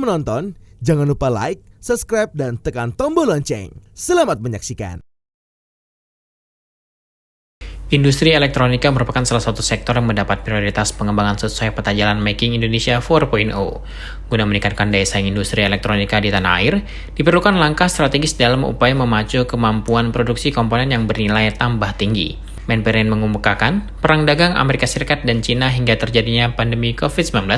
Sebelum menonton, jangan lupa like, subscribe, dan tekan tombol lonceng. Selamat menyaksikan. Industri elektronika merupakan salah satu sektor yang mendapat prioritas pengembangan sesuai peta jalan Making Indonesia 4.0. Guna meningkatkan daya saing industri elektronika di tanah air, diperlukan langkah strategis dalam upaya memacu kemampuan produksi komponen yang bernilai tambah tinggi. Menperin mengemukakan, perang dagang Amerika Serikat dan Cina hingga terjadinya pandemi COVID-19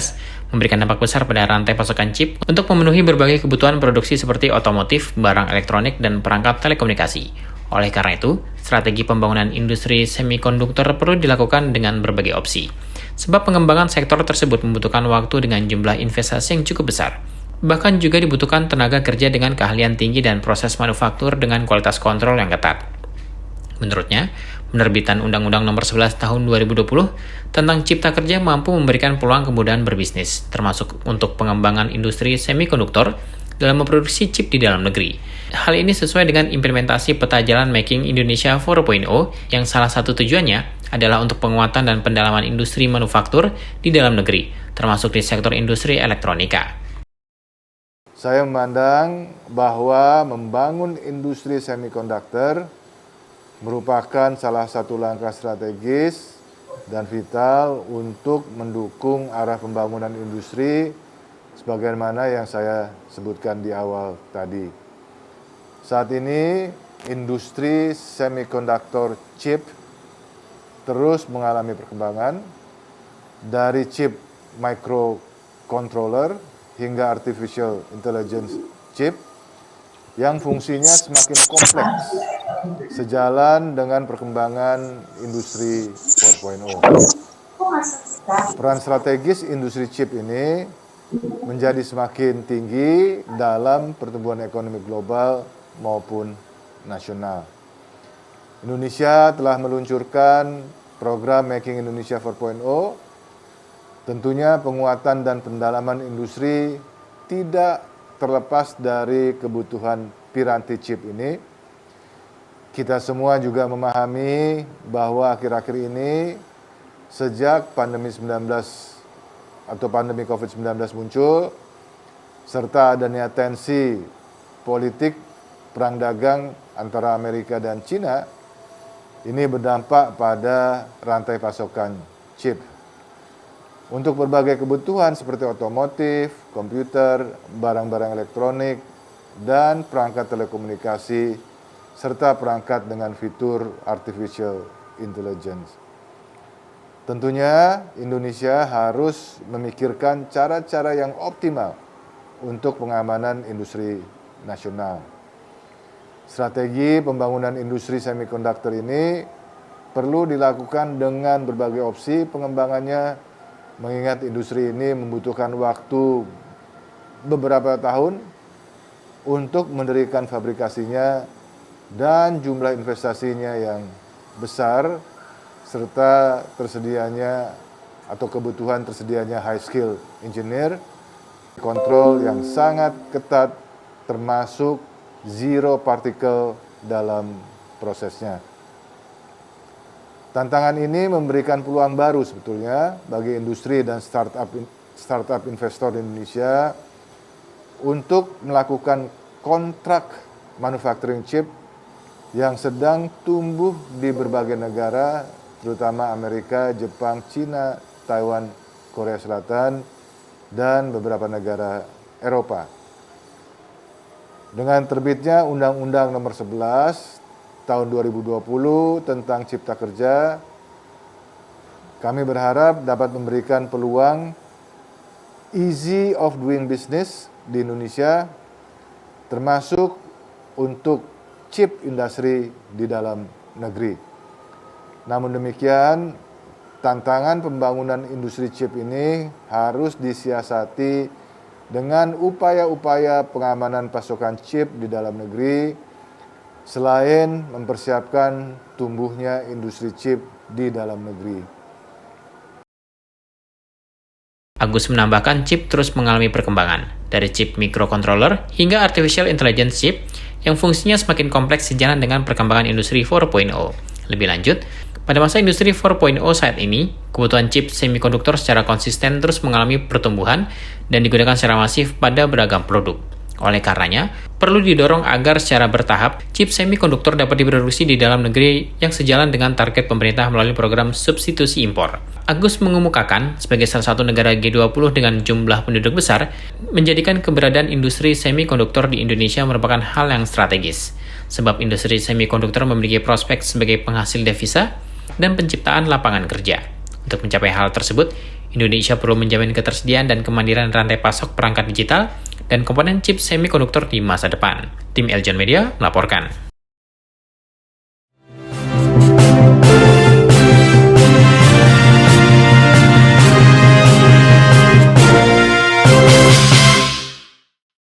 memberikan dampak besar pada rantai pasokan chip untuk memenuhi berbagai kebutuhan produksi seperti otomotif, barang elektronik, dan perangkat telekomunikasi. Oleh karena itu, strategi pembangunan industri semikonduktor perlu dilakukan dengan berbagai opsi. Sebab pengembangan sektor tersebut membutuhkan waktu dengan jumlah investasi yang cukup besar. Bahkan juga dibutuhkan tenaga kerja dengan keahlian tinggi dan proses manufaktur dengan kualitas kontrol yang ketat. Menurutnya, penerbitan Undang-Undang Nomor 11 Tahun 2020 tentang Cipta Kerja mampu memberikan peluang kemudahan berbisnis, termasuk untuk pengembangan industri semikonduktor dalam memproduksi chip di dalam negeri. Hal ini sesuai dengan implementasi peta jalan Making Indonesia 4.0 yang salah satu tujuannya adalah untuk penguatan dan pendalaman industri manufaktur di dalam negeri, termasuk di sektor industri elektronika. Saya memandang bahwa membangun industri semikonduktor merupakan salah satu langkah strategis dan vital untuk mendukung arah pembangunan industri sebagaimana yang saya sebutkan di awal tadi. Saat ini, industri semikonduktor chip terus mengalami perkembangan dari chip microcontroller hingga artificial intelligence chip yang fungsinya semakin kompleks sejalan dengan perkembangan industri 4.0. Peran strategis industri chip ini menjadi semakin tinggi dalam pertumbuhan ekonomi global maupun nasional. Indonesia telah meluncurkan program Making Indonesia 4.0. Tentunya penguatan dan pendalaman industri tidak terlepas dari kebutuhan piranti chip ini. Kita semua juga memahami bahwa akhir-akhir ini sejak pandemi COVID-19 muncul, serta adanya tensi politik perang dagang antara Amerika dan Cina, ini berdampak pada rantai pasokan chip. Untuk berbagai kebutuhan seperti otomotif, komputer, barang-barang elektronik, dan perangkat telekomunikasi, serta perangkat dengan fitur artificial intelligence. Tentunya Indonesia harus memikirkan cara-cara yang optimal untuk pengamanan industri nasional. Strategi pembangunan industri semikonduktor ini perlu dilakukan dengan berbagai opsi pengembangannya, mengingat industri ini membutuhkan waktu beberapa tahun untuk mendirikan fabrikasinya dan jumlah investasinya yang besar, serta tersedianya atau kebutuhan tersedianya high skill engineer, kontrol yang sangat ketat termasuk zero particle dalam prosesnya. Tantangan ini memberikan peluang baru sebetulnya bagi industri dan startup investor di Indonesia untuk melakukan kontrak manufacturing chip yang sedang tumbuh di berbagai negara, terutama Amerika, Jepang, Cina, Taiwan, Korea Selatan, dan beberapa negara Eropa. Dengan terbitnya Undang-Undang Nomor 11 Tahun 2020 tentang Cipta Kerja, kami berharap dapat memberikan peluang easy of doing business di Indonesia, termasuk untuk chip industri di dalam negeri. Namun demikian, tantangan pembangunan industri chip ini harus disiasati dengan upaya-upaya pengamanan pasokan chip di dalam negeri, selain mempersiapkan tumbuhnya industri chip di dalam negeri. Agus menambahkan chip terus mengalami perkembangan, dari chip microcontroller hingga artificial intelligence chip yang fungsinya semakin kompleks sejalan dengan perkembangan industri 4.0. Lebih lanjut, Pada masa industri 4.0 saat ini, kebutuhan chip semikonduktor secara konsisten terus mengalami pertumbuhan dan digunakan secara masif pada beragam produk. Oleh karenanya, perlu didorong agar secara bertahap, chip semikonduktor dapat diproduksi di dalam negeri yang sejalan dengan target pemerintah melalui program substitusi impor. Agus mengemukakan, sebagai salah satu negara G20 dengan jumlah penduduk besar, menjadikan keberadaan industri semikonduktor di Indonesia merupakan hal yang strategis. Sebab industri semikonduktor memiliki prospek sebagai penghasil devisa dan penciptaan lapangan kerja. Untuk mencapai hal tersebut, Indonesia perlu menjamin ketersediaan dan kemandirian rantai pasok perangkat digital dan komponen chip semikonduktor di masa depan. Tim Eljon Media melaporkan.